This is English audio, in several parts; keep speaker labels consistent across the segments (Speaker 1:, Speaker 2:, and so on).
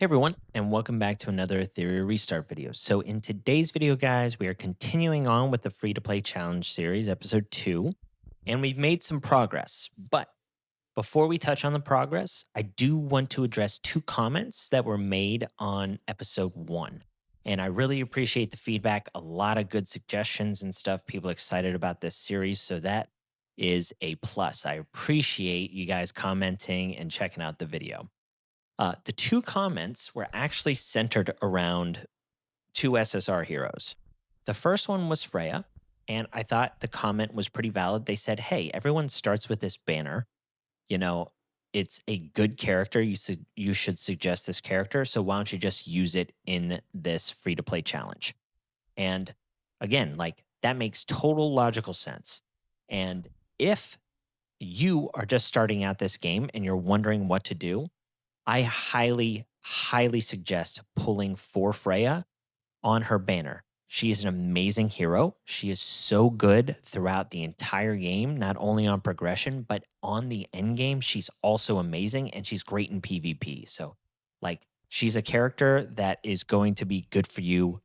Speaker 1: Hey everyone, and welcome back to another Etheria Restart video. So in today's video, guys, we are continuing on with the free-to-play challenge series, episode 2, and we've made some progress. But before we touch on the progress, I do want to address two comments that were made on episode 1. And I really appreciate the feedback, a lot of good suggestions and stuff, people excited about this series, so that is a plus. I appreciate you guys commenting and checking out the video. The two comments were actually centered around two SSR heroes. The first one was Freya, and I thought the comment was pretty valid. They said, "Hey, everyone starts with this banner. You know, it's a good character. You should suggest this character. So why don't you just use it in this free to play challenge?" And again, like that makes total logical sense. And if you are just starting out this game and you're wondering what to do, I highly, highly suggest pulling for Freya on her banner. She is an amazing hero. She is so good throughout the entire game, not only on progression, but on the end game. She's also amazing and she's great in PvP. So, like, she's a character that is going to be good for you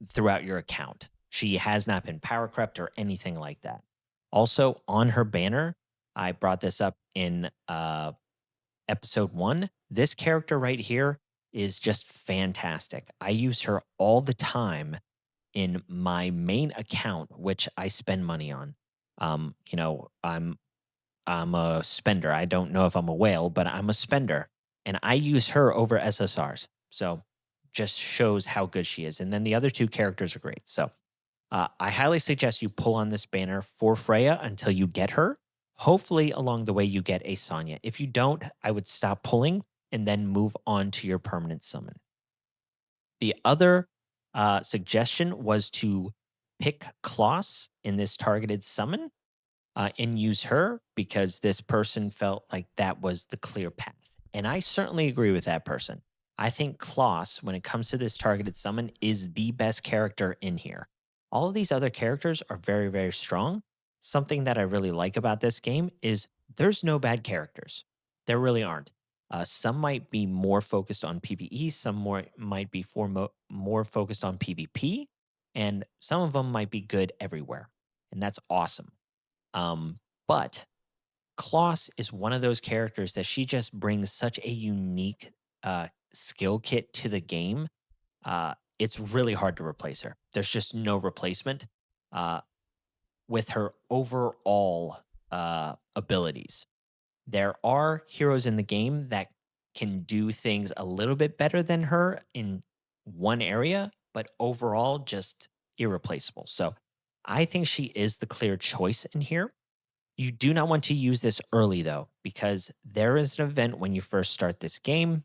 Speaker 1: throughout your account. She has not been power crept or anything like that. Also, on her banner, I brought this up in episode 1, this character right here is just fantastic. I use her all the time in my main account, which I spend money on. I'm a spender. I don't know if I'm a whale, but I'm a spender, and I use her over SSRs. So just shows how good she is. And then the other two characters are great. So I highly suggest you pull on this banner for Freya until you get her. Hopefully, along the way, you get a Sonya. If you don't, I would stop pulling and then move on to your permanent summon. The other suggestion was to pick Kloss in this targeted summon and use her because this person felt like that was the clear path. And I certainly agree with that person. I think Kloss, when it comes to this targeted summon, is the best character in here. All of these other characters are very, very strong. Something that I really like about this game is there's no bad characters. There really aren't. Some might be more focused on PvE, some more might be more focused on PvP, and some of them might be good everywhere. And that's awesome. But Kloss is one of those characters that she just brings such a unique skill kit to the game. It's really hard to replace her. There's just no replacement uh, with her overall abilities. There are heroes in the game that can do things a little bit better than her in one area, but overall, just irreplaceable. So I think she is the clear choice in here. You do not want to use this early though, because there is an event when you first start this game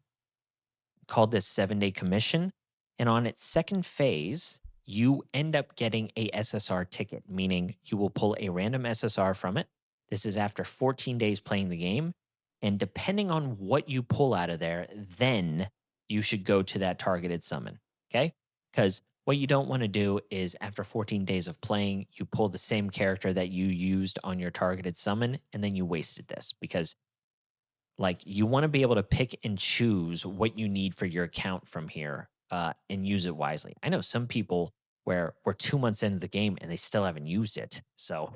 Speaker 1: called this 7-day commission. And on its second phase, you end up getting a SSR ticket, meaning you will pull a random SSR from it. This is after 14 days playing the game. And depending on what you pull out of there, then you should go to that targeted summon. Okay. Because what you don't want to do is after 14 days of playing, you pull the same character that you used on your targeted summon, and then you wasted this because like you want to be able to pick and choose what you need for your account from here and use it wisely. I know some people where we're 2 months into the game and they still haven't used it. So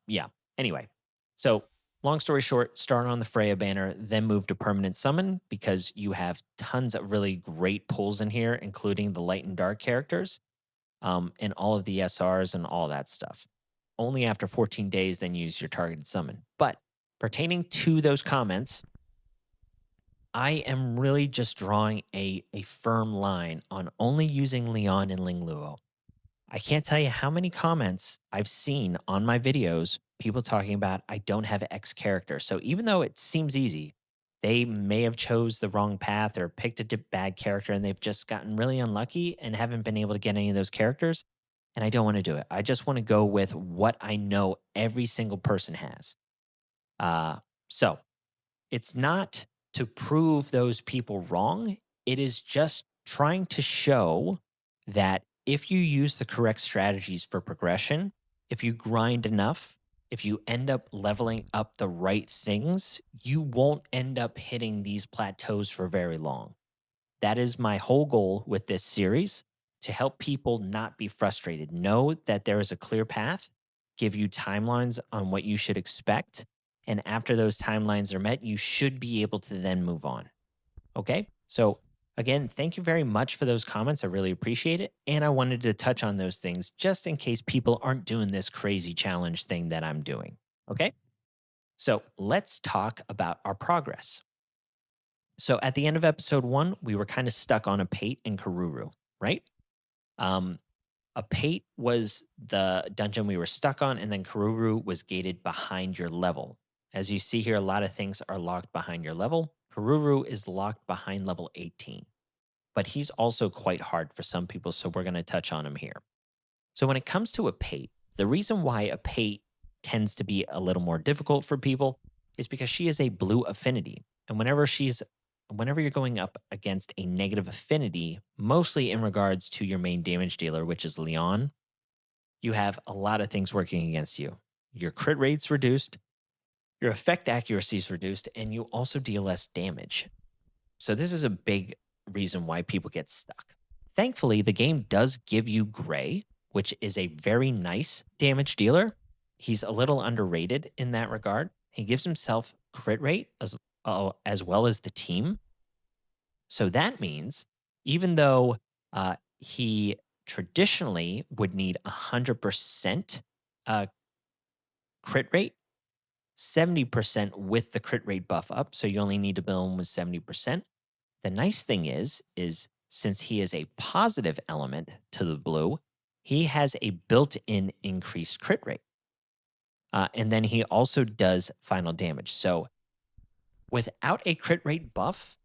Speaker 1: yeah. Anyway, so long story short, start on the Freya banner, then move to permanent summon because you have tons of really great pulls in here, including the light and dark characters and all of the SRs and all that stuff. Only after 14 days, then use your targeted summon. But pertaining to those comments, I am really just drawing a firm line on only using Leon and Ling Luo. I can't tell you how many comments I've seen on my videos, people talking about I don't have X character. So even though it seems easy, they may have chose the wrong path or picked a bad character and they've just gotten really unlucky and haven't been able to get any of those characters. And I don't want to do it. I just want to go with what I know every single person has. So it's not to prove those people wrong. It is just trying to show that if you use the correct strategies for progression, if you grind enough, if you end up leveling up the right things, you won't end up hitting these plateaus for very long. That is my whole goal with this series, to help people not be frustrated. Know that there is a clear path, give you timelines on what you should expect. And after those timelines are met, you should be able to then move on. Okay. So, again, thank you very much for those comments. I really appreciate it. And I wanted to touch on those things just in case people aren't doing this crazy challenge thing that I'm doing. Okay. So, let's talk about our progress. So, at the end of episode 1, we were kind of stuck on Apate and Kururu, right? Um, Apate was the dungeon we were stuck on, and then Kururu was gated behind your level. As you see here, a lot of things are locked behind your level. Kururu is locked behind level 18, but he's also quite hard for some people, so we're going to touch on him here. So when it comes to a pate, the reason why a pate tends to be a little more difficult for people is because she is a blue affinity. And whenever you're going up against a negative affinity, mostly in regards to your main damage dealer, which is Leon, you have a lot of things working against you. Your crit rate's reduced, your effect accuracy is reduced, and you also deal less damage. So this is a big reason why people get stuck. Thankfully, the game does give you Gray, which is a very nice damage dealer. He's a little underrated in that regard. He gives himself crit rate as well as the team. So that means even though he traditionally would need 100% uh, crit rate, 70% with the crit rate buff up, so you only need to build him with 70%. The nice thing is since he is a positive element to the blue, he has a built-in increased crit rate. And then he also does final damage. So without a crit rate buff,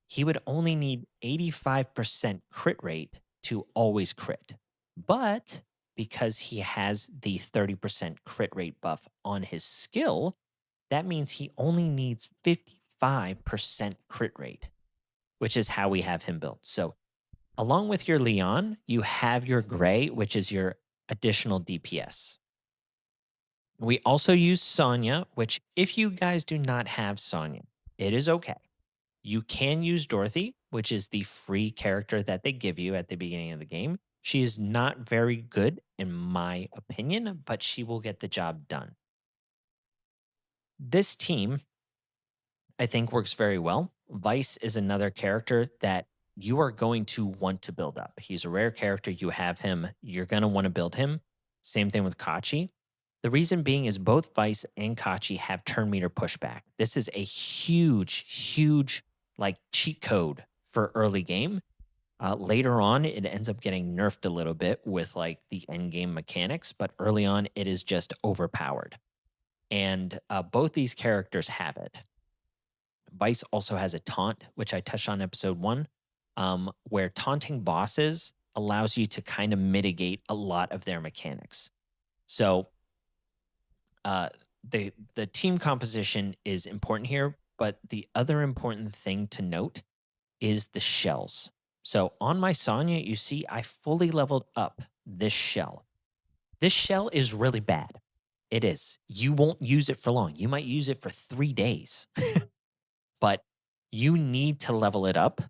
Speaker 1: he would only need 85% crit rate to always crit. But because he has the 30% crit rate buff on his skill, that means he only needs 55% crit rate, which is how we have him built. So, along with your Leon, you have your Gray, which is your additional DPS. We also use Sonya, which, if you guys do not have Sonya, it is okay. You can use Dorothy, which is the free character that they give you at the beginning of the game. She is not very good, in my opinion, but she will get the job done. This team, I think, works very well. Vice is another character that you are going to want to build up. He's a rare character. You have him, you're going to want to build him. Same thing with Kachi. The reason being is both Vice and Kachi have turn meter pushback. This is a huge, like, cheat code for early game. Later on, it ends up getting nerfed a little bit with like the end game mechanics, but early on, it is just overpowered. And both these characters have it. Vice also has a taunt, which I touched on episode 1, where taunting bosses allows you to kind of mitigate a lot of their mechanics. So uh, the team composition is important here, but the other important thing to note is the shells. So on my Sonya, you see I fully leveled up this shell. This shell is really bad. It is. You won't use it for long. You might use it for 3 days. But you need to level it up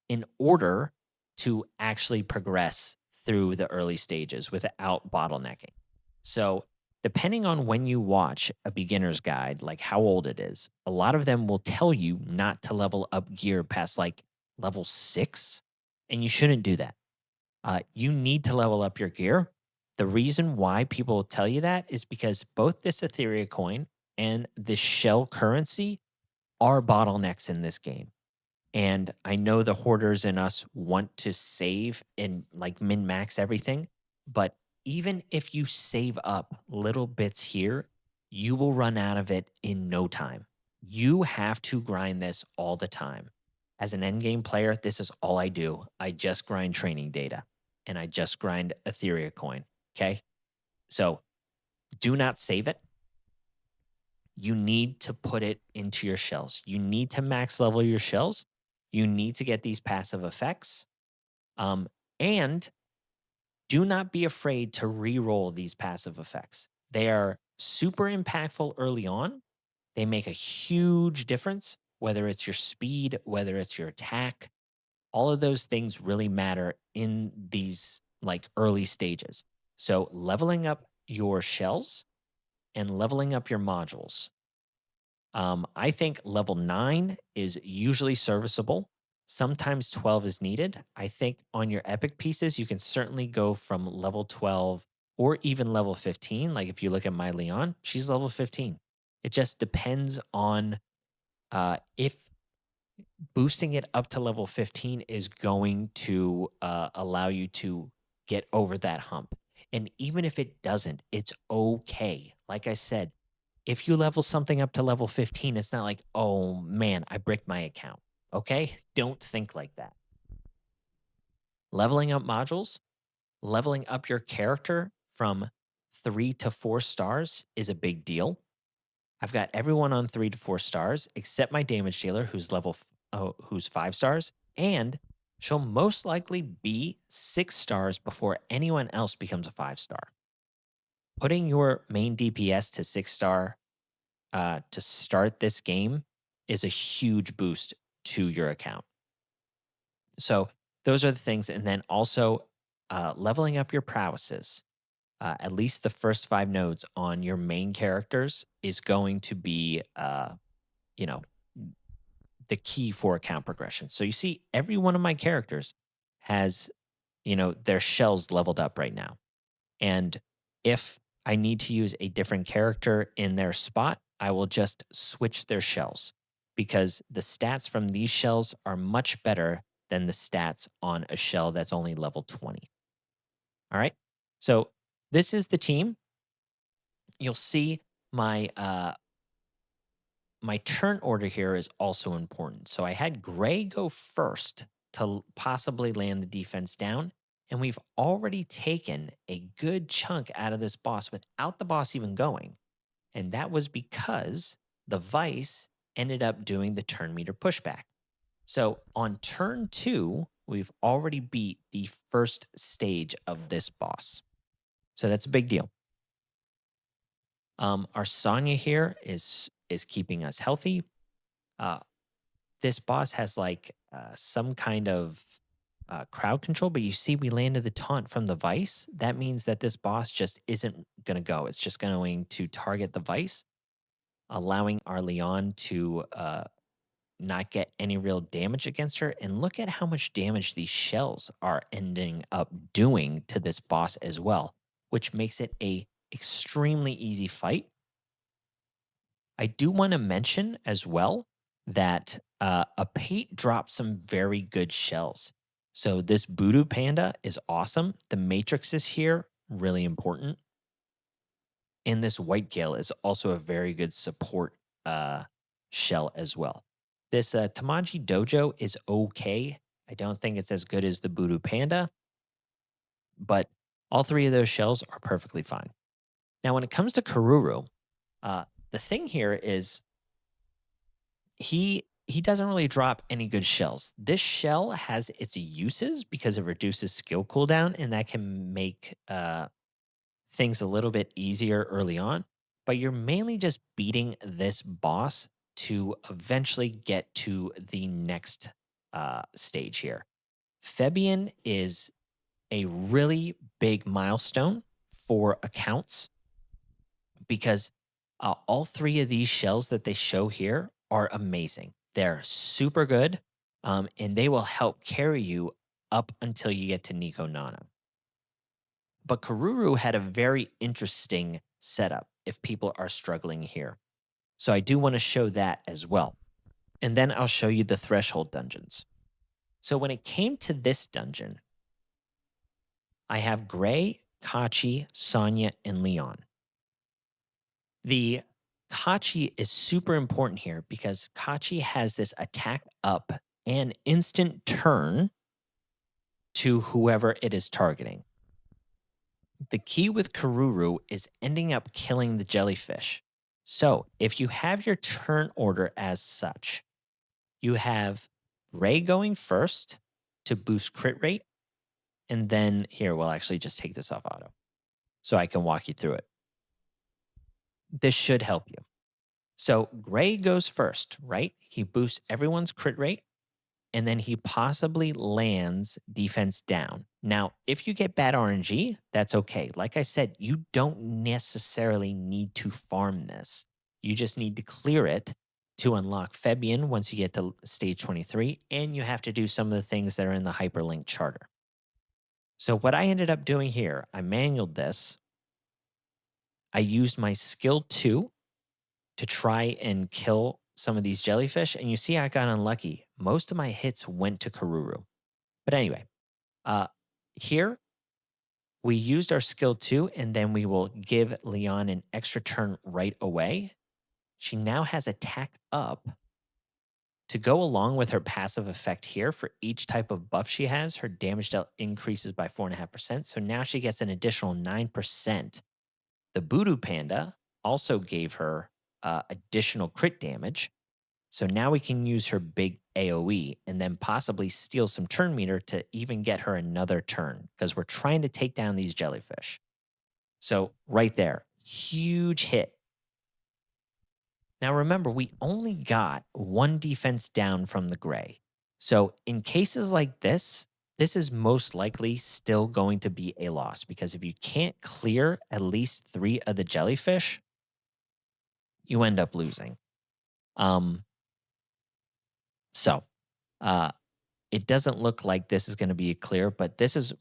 Speaker 1: in order to actually progress through the early stages without bottlenecking. So, depending on when you watch a beginner's guide, like how old it is, a lot of them will tell you not to level up gear past like level 6, and you shouldn't do that. You need to level up your gear. The reason why people tell you that is because both this Etheria coin and the shell currency are bottlenecks in this game. And I know the hoarders in us want to save and like min max everything. But even if you save up little bits here, you will run out of it in no time. You have to grind this all the time. As an endgame player, this is all I do. I just grind training data and I just grind Etheria coin. Okay. So do not save it. You need to put it into your shells. You need to max level your shells. You need to get these passive effects. Um, and do not be afraid to re-roll these passive effects. They are super impactful early on. They make a huge difference, whether it's your speed, whether it's your attack. All of those things really matter in these like early stages. So leveling up your shells and leveling up your modules. I think level 9 is usually serviceable. Sometimes 12 is needed. I think on your epic pieces, you can certainly go from level 12 or even level 15. Like if you look at my Leon, she's level 15. It just depends on if boosting it up to level 15 is going to allow you to get over that hump. And even if it doesn't, it's okay. Like I said, if you level something up to level 15, it's not like, oh man, I bricked my account. Okay? Don't think like that. Leveling up modules, leveling up your character from 3 to 4 stars is a big deal. I've got everyone on 3 to 4 stars except my damage dealer, who's who's 5 stars, and she'll most likely be 6 stars before anyone else becomes a 5 star. Putting your main DPS to 6 star to start this game is a huge boost to your account. So those are the things, and then also leveling up your prowesses. At least the first 5 nodes on your main characters is going to be, you know, the key for account progression. So you see, every one of my characters has, their shells leveled up right now. And if I need to use a different character in their spot, I will just switch their shells because the stats from these shells are much better than the stats on a shell that's only level 20. All right. So this is the team. You'll see my my turn order here is also important. So I had Gray go first to possibly land the defense down. And we've already taken a good chunk out of this boss without the boss even going. And that was because the Vice ended up doing the turn meter pushback. So on turn 2, we've already beat the first stage of this boss. So that's a big deal. Our Sonya here is keeping us healthy. Uh, this boss has like some kind of crowd control, but you see, we landed the taunt from the Vice. That means that this boss just isn't going to go. It's just going to target the Vice, allowing our Leon to not get any real damage against her. And look at how much damage these shells are ending up doing to this boss as well, which makes it a extremely easy fight. I do want to mention as well that Apate dropped some very good shells. So this Voodoo Panda is awesome. The Matrix is here, really important. And this White Gale is also a very good support shell as well. This Tamaji Dojo is okay. I don't think it's as good as the Voodoo Panda, but all 3 of those shells are perfectly fine. Now, when it comes to Kururu, the thing here is he doesn't really drop any good shells. This shell has its uses because it reduces skill cooldown, and that can make things a little bit easier early on. But you're mainly just beating this boss to eventually get to the next stage here. Fabian is a really big milestone for accounts because all 3 of these shells that they show here are amazing. They're super good, and they will help carry you up until you get to Nico Nana. But Kururu had a very interesting setup if people are struggling here. So I do want to show that as well. And then I'll show you the threshold dungeons. So when it came to this dungeon, I have Gray, Kachi, Sonya, and Leon. The Kachi is super important here because Kachi has this attack up and instant turn to whoever it is targeting. The key with Kururu is ending up killing the jellyfish. So if you have your turn order as such, you have Ray going first to boost crit rate. And then here, we'll actually just take this off auto so I can walk you through it. This should help you. So Gray goes first, right? He boosts everyone's crit rate and then he possibly lands defense down. Now, if you get bad RNG, that's okay. Like I said, you don't necessarily need to farm this. You just need to clear it to unlock Fabian once you get to stage 23, and you have to do some of the things that are in the hyperlink charter. So, what I ended up doing here, I manualed this. I used my skill 2 to try and kill some of these jellyfish, and you see I got unlucky. Most of my hits went to Kururu. But anyway, uh, here we used our skill 2, and then we will give Leon an extra turn right away. She now has attack up to go along with her passive effect here. For each type of buff she has, her damage dealt increases by 4.5%. So now she gets an additional 9%. The Voodoo Panda also gave her additional crit damage. So now we can use her big AoE and then possibly steal some turn meter to even get her another turn because we're trying to take down these jellyfish. So right there, huge hit. Now remember, we only got one defense down from the gray. So in cases like this is most likely still going to be a loss because if you can't clear at least 3 of the jellyfish, you end up losing. Um, so uh, it doesn't look like this is going to be clear, but this is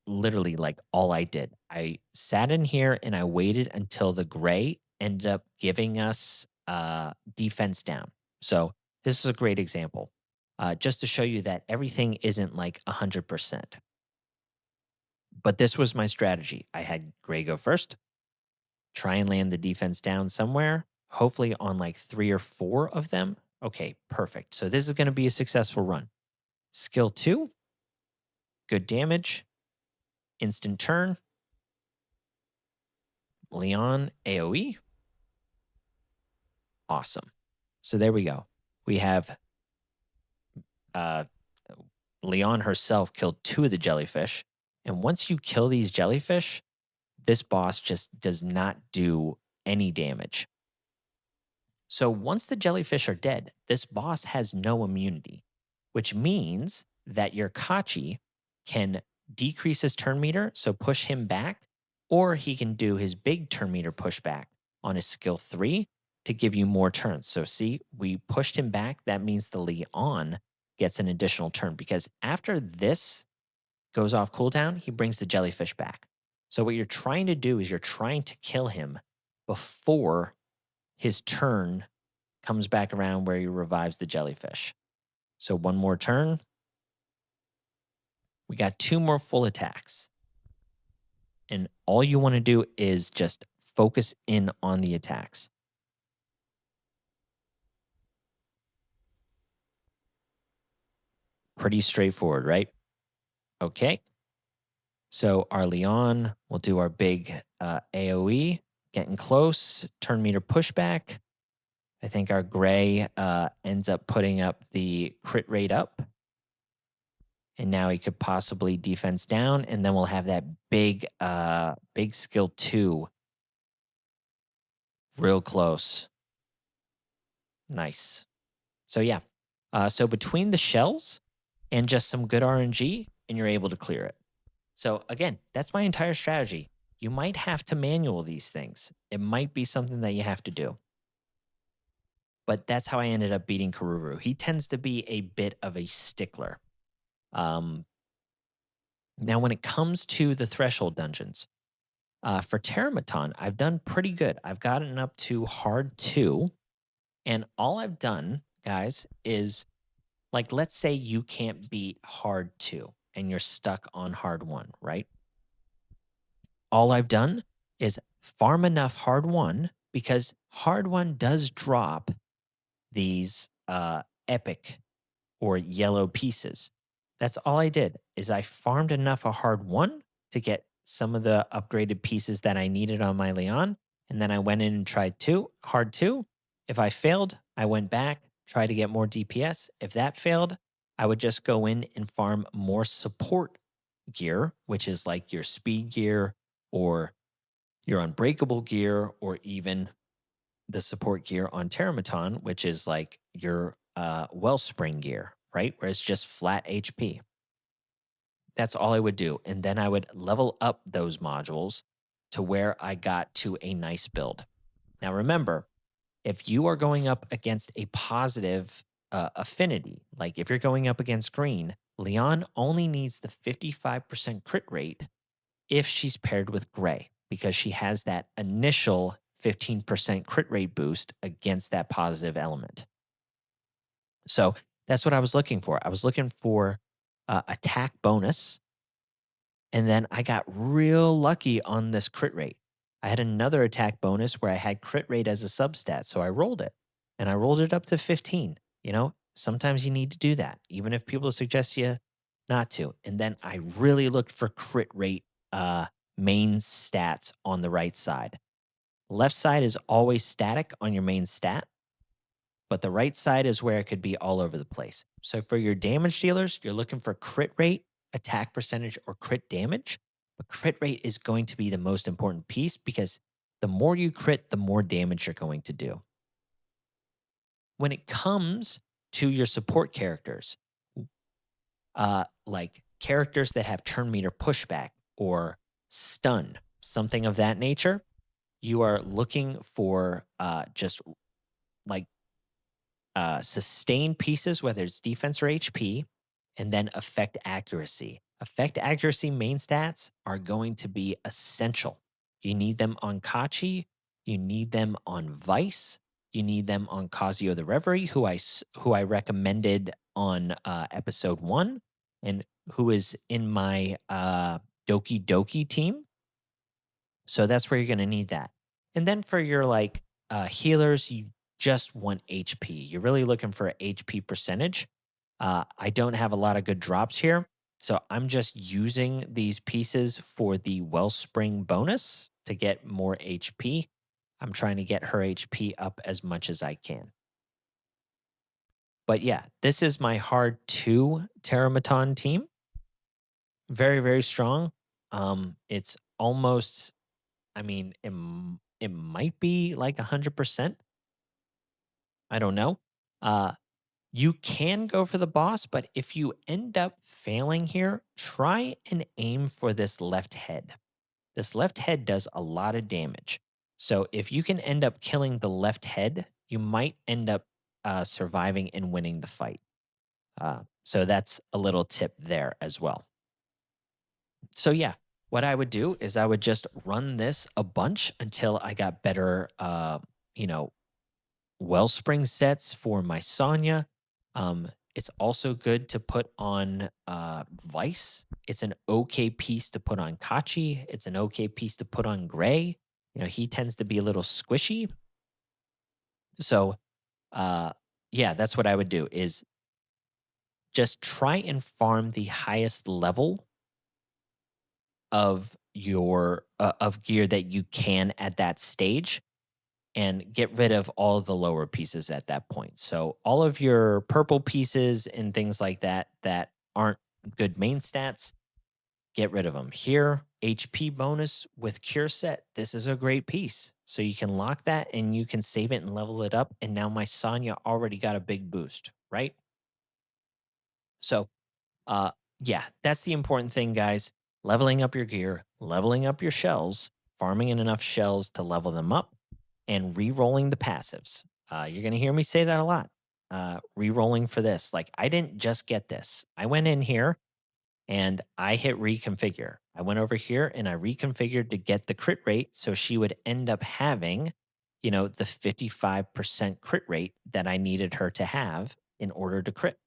Speaker 1: literally like all I did. I sat in here and I waited until the gray ended up giving us defense down. So this is a great example, just to show you that everything isn't like 100%. But this was my strategy. I had gray go first, try and land the defense down somewhere, hopefully on like 3 or 4 of them. Okay, perfect. So this is going to be a successful run. Skill 2, good damage, instant turn, Leon AoE. Awesome. So there we go. We have uh, Leon herself killed 2 of the jellyfish. And once you kill these jellyfish, this boss just does not do any damage. So once the jellyfish are dead, this boss has no immunity, which means that your Kachi can decrease his turn meter, so push him back, or he can do his big turn meter pushback on his skill 3 to give you more turns. So see, we pushed him back. That means the Leon gets an additional turn because after this goes off cooldown, he brings the jellyfish back. So what you're trying to do is you're trying to kill him before his turn comes back around where he revives the jellyfish. So one more turn. We got 2 more full attacks. And all you want to do is just focus in on the attacks. Pretty straightforward, right? Okay. So our Leon will do our big AoE, getting close, turn meter pushback. I think our gray ends up putting up the crit rate up. And now he could possibly defense down, and then we'll have that big skill 2 real close. Nice. So yeah. So between the shells and just some good RNG, and you're able to clear it. So again, that's my entire strategy. You might have to manual these things. It might be something that you have to do. But that's how I ended up beating Kururu. He tends to be a bit of a stickler. Now, when it comes to the threshold dungeons, for Terramaton, I've done pretty good. I've gotten up to hard 2. And all I've done, guys, is like, let's say you can't beat hard 2 and you're stuck on hard 1, right? All I've done is farm enough hard 1 because hard 1 does drop these epic or yellow pieces. That's all I did is I farmed enough a hard 1 to get some of the upgraded pieces that I needed on my Leon. And then I went in and tried hard 2. If I failed, I went back, tried to get more DPS. If that failed, I would just go in and farm more support gear, which is like your speed gear or your unbreakable gear or even the support gear on Terramaton, which is like your wellspring gear, right? Where it's just flat HP. That's all I would do. And then I would level up those modules to where I got to a nice build. Now, remember, if you are going up against a positive affinity, like if you're going up against green, Leon only needs the 55% crit rate if she's paired with gray because she has that initial 15% crit rate boost against that positive element. So that's what I was looking for. I was looking for attack bonus. And then I got real lucky on this crit rate. I had another attack bonus where I had crit rate as a substat. So I rolled it and I rolled it up to 15. You know, sometimes you need to do that, even if people suggest you not to. And then I really looked for crit rate main stats on the right side. Left side is always static on your main stat, but the right side is where it could be all over the place. So for your damage dealers, you're looking for crit rate, attack percentage, or crit damage. But crit rate is going to be the most important piece because the more you crit, the more damage you're going to do. When it comes to your support characters, like characters that have turn meter pushback or stun, something of that nature, you are looking for just like sustain pieces, whether it's defense or HP, and then effect accuracy. Effect accuracy main stats are going to be essential. You need them on Kachi, you need them on Vice, you need them on Kazuyo the Reverie, who I recommended on episode 1, and who is in my Doki Doki team. So that's where you're going to need that. And then for your like healers, you just want HP. You're really looking for HP percentage. I don't have a lot of good drops here. So I'm just using these pieces for the Wellspring bonus to get more HP. I'm trying to get her HP up as much as I can. But yeah, this is my hard 2 Terramaton team. Very, very strong. It's almost, I mean, it might be like 100%. I don't know. Uh, you can go for the boss, but if you end up failing here, try and aim for this left head. This left head does a lot of damage. So if you can end up killing the left head, you might end up surviving and winning the fight. So that's a little tip there as well. So yeah, what I would do is I would just run this a bunch until I got better, you know, Wellspring sets for my Sonya. It's also good to put on Vice. It's an okay piece to put on Kachi. It's an okay piece to put on Gray. You know, he tends to be a little squishy. So, uh, yeah, that's what I would do is just try and farm the highest level of your of gear that you can at that stage and get rid of all the lower pieces at that point. So all of your purple pieces and things like that that aren't good main stats, get rid of them. Here, HP bonus with cure set, this is a great piece. So you can lock that and you can save it and level it up. And now my Sonya already got a big boost, right? So uh yeah, that's the important thing, guys. Leveling up your gear, leveling up your shells, farming in enough shells to level them up and re-rolling the passives. You're going to hear me say that a lot. Re-rolling for this. Like, I didn't just get this. I went in here and I hit reconfigure. I went over here and I reconfigured to get the crit rate so she would end up having, you know, the 55% crit rate that I needed her to have in order to crit.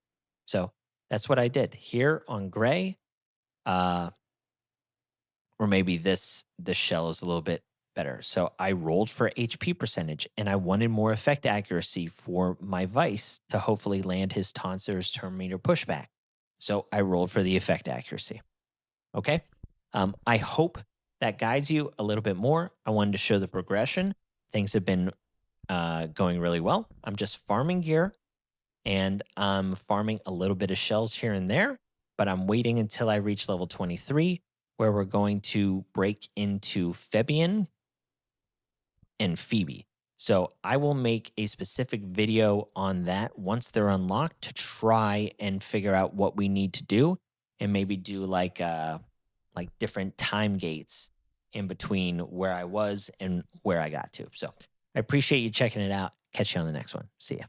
Speaker 1: So that's what I did here on Gray. Uh, or maybe this shell is a little bit better. So I rolled for HP percentage and I wanted more effect accuracy for my Vice to hopefully land his Tonsur's turn meter pushback. So I rolled for the effect accuracy. Okay. I hope that guides you a little bit more. I wanted to show the progression. Things have been going really well. I'm just farming gear and I'm farming a little bit of shells here and there, but I'm waiting until I reach level 23 where we're going to break into Fabian and Phoebe. So I will make a specific video on that once they're unlocked to try and figure out what we need to do and maybe do like different time gates in between where I was and where I got to. So I appreciate you checking it out. Catch you on the next one. See ya.